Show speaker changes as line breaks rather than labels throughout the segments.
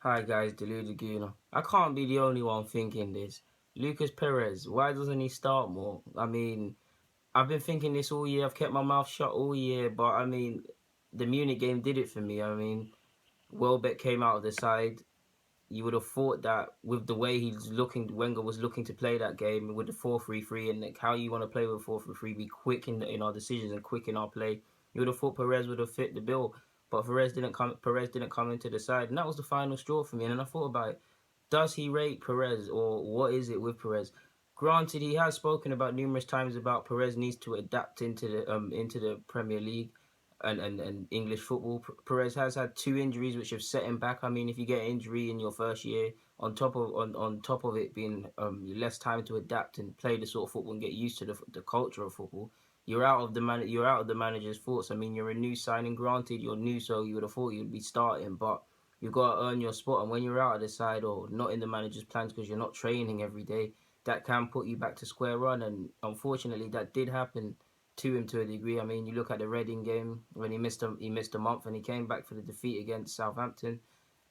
Hi guys, Deluded Gooner. I can't be the only one thinking this. Lucas Perez, why doesn't he start more? I mean, I've been thinking this all year. I've kept my mouth shut all year, but I mean, the Munich game did it for me. I mean, Welbeck came out of the side. You would have thought that with the way Wenger was looking to play that game with the 4-3-3 and like how you want to play with 4-3-3, be quick in our decisions and quick in our play. You would have thought Perez would have fit the bill, but Perez didn't come into the side, and that was the final straw for me. And then I thought about it: does he rate Perez, or what is it with Perez? Granted, he has spoken about numerous times about Perez needs to adapt into the Premier League and English football. Perez has had two injuries which have set him back. I mean, if you get an injury in your first year, on top of it being less time to adapt and play the sort of football and get used to the culture of football, you're out of the manager's thoughts. I mean, you're a new signing. Granted, you're new, so you would have thought you'd be starting, but you've got to earn your spot. And when you're out of the side or not in the manager's plans because you're not training every day, that can put you back to square one. And unfortunately, that did happen to him to a degree. I mean, you look at the Reading game when he missed a month and he came back for the defeat against Southampton.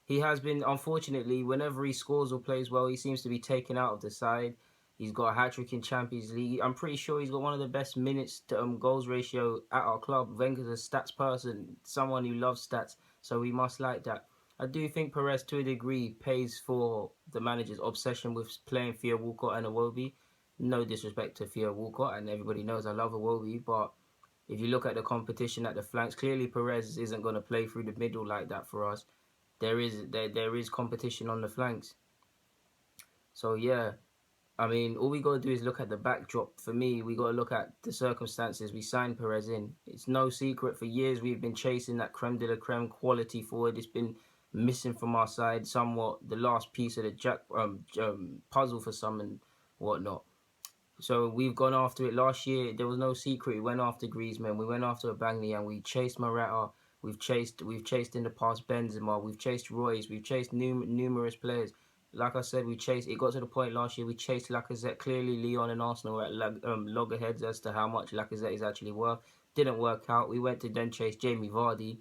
He has been, unfortunately, whenever he scores or plays well, he seems to be taken out of the side. He's got a hat trick in Champions League. I'm pretty sure he's got one of the best minutes to goals ratio at our club. Wenger's a stats person, someone who loves stats, so we must like that. I do think Perez, to a degree, pays for the manager's obsession with playing Theo Walcott and Iwobi. No disrespect to Theo Walcott, and everybody knows I love Iwobi, but if you look at the competition at the flanks, clearly Perez isn't going to play through the middle like that for us. There is competition on the flanks. So yeah, I mean, all we got to do is look at the backdrop. For me, we got to look at the circumstances we signed Perez in. It's no secret for years we've been chasing that creme de la creme quality forward. It's been missing from our side somewhat, the last piece of the puzzle for some and whatnot. So we've gone after it. Last year, there was no secret. We went after Griezmann. We went after Bangli, and we chased Morata. We've chased in the past Benzema. We've chased Royce. We've chased numerous players. Like I said, we chased. It got to the point last year we chased Lacazette. Clearly, Lyon and Arsenal were at loggerheads as to how much Lacazette is actually worth. Didn't work out. We went to then chase Jamie Vardy,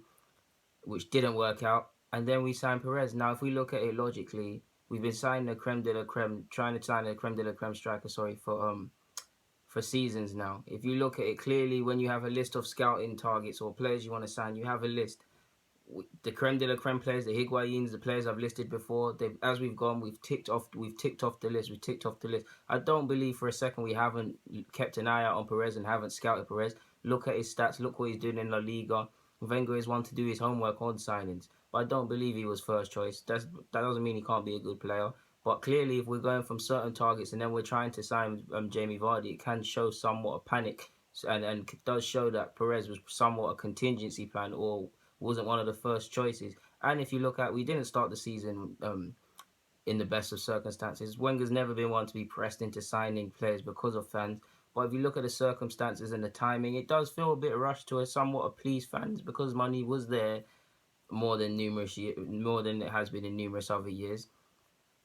which didn't work out. And then we signed Perez. Now, if we look at it logically, we've been signing the creme de la creme, trying to sign a creme de la creme striker. Sorry for seasons now. If you look at it clearly, when you have a list of scouting targets or players you want to sign, you have a list. The creme de la creme players, the Higuains, the players I've listed before. As we've gone, we've ticked off the list. We've ticked off the list. I don't believe for a second we haven't kept an eye out on Perez and haven't scouted Perez. Look at his stats. Look what he's doing in La Liga. Wenger is one to do his homework on signings, but I don't believe he was first choice. That doesn't mean he can't be a good player. But clearly, if we're going from certain targets and then we're trying to sign Jamie Vardy, it can show somewhat of panic, and does show that Perez was somewhat a contingency plan or wasn't one of the first choices. And if you look at, we didn't start the season in the best of circumstances. Wenger's never been one to be pressed into signing players because of fans. But if you look at the circumstances and the timing, it does feel a bit rushed to a somewhat please fans because money was there more than it has been in numerous other years.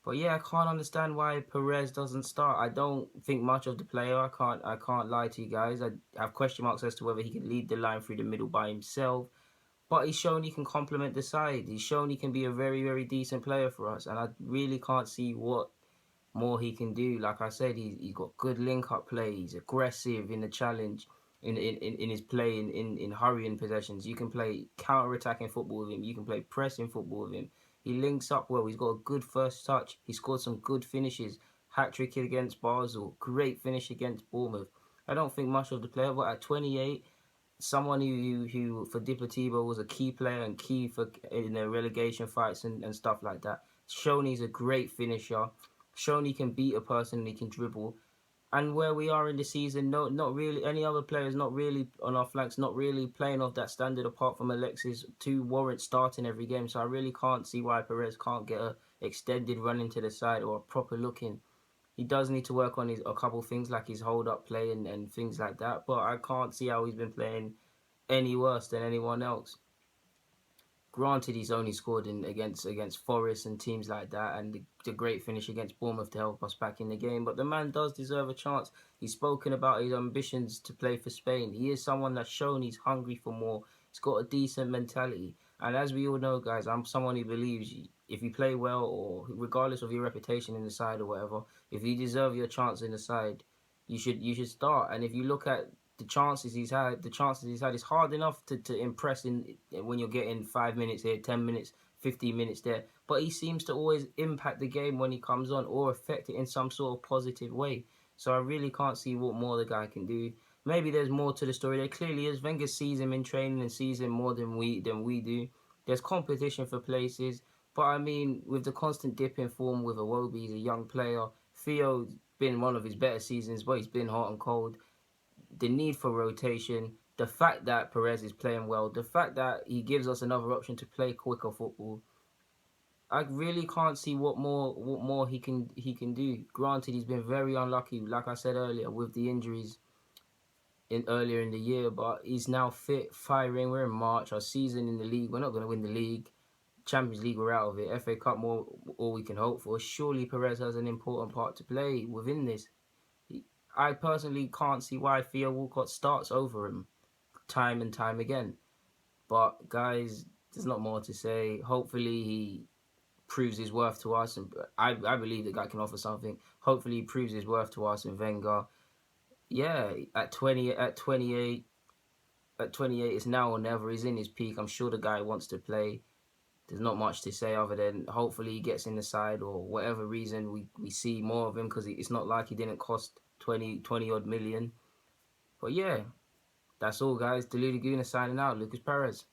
But yeah, I can't understand why Perez doesn't start. I don't think much of the player. I can't lie to you guys. I have question marks as to whether he can lead the line through the middle by himself. But he's shown he can complement the side. He's shown he can be a very, very decent player for us. And I really can't see what more he can do. Like I said, he's got good link-up play. He's aggressive in the challenge, in his play, in hurrying possessions. You can play counter-attacking football with him. You can play pressing football with him. He links up well. He's got a good first touch. He scored some good finishes. Hat-trick against Basel. Great finish against Bournemouth. I don't think much of the player, but at 28, someone who for Deportivo was a key player and key for in the relegation fights and stuff like that. Shown he's a great finisher. Shown he can beat a person and he can dribble. And where we are in the season, no, not really. Any other players not really on our flanks, not really playing off that standard apart from Alexis to warrant starting every game. So I really can't see why Perez can't get a extended run into the side or a proper look in. He does need to work on a couple things like his hold up play and things like that. But I can't see how he's been playing any worse than anyone else. Granted, he's only scored against Forest and teams like that, and the great finish against Bournemouth to help us back in the game. But the man does deserve a chance. He's spoken about his ambitions to play for Spain. He is someone that's shown he's hungry for more. He's got a decent mentality. And as we all know, guys, I'm someone who believes if you play well, or regardless of your reputation in the side or whatever, if you deserve your chance in the side, you should start. And if you look at the chances he's had, it's hard enough to impress when you're getting 5 minutes here, 10 minutes, 15 minutes there. But he seems to always impact the game when he comes on, or affect it in some sort of positive way. So I really can't see what more the guy can do. Maybe there's more to the story. There clearly is. Wenger sees him in training and sees him more than we do. There's competition for places, but I mean, with the constant dip in form with Iwobi, he's a young player. Theo's been one of his better seasons, but he's been hot and cold. The need for rotation, the fact that Perez is playing well, the fact that he gives us another option to play quicker football. I really can't see what more he can do. Granted, he's been very unlucky, like I said earlier, with the injuries in earlier in the year, but he's now fit, firing. We're in March. Our season in the league, we're not going to win the league. Champions League, we're out of it. FA Cup, more all we can hope for. Surely Perez has an important part to play within this. I personally can't see why Theo Walcott starts over him time and time again. But guys, there's not more to say. Hopefully he proves his worth to us, and I believe the guy can offer something. Hopefully he proves his worth to us in Wenger. Yeah, at 28, it's now or never. He's in his peak. I'm sure the guy wants to play. There's not much to say other than hopefully he gets in the side, or whatever reason we see more of him, because it's not like he didn't cost 20 odd million. But yeah, that's all, guys. Deluded Guna signing out. Lucas Perez.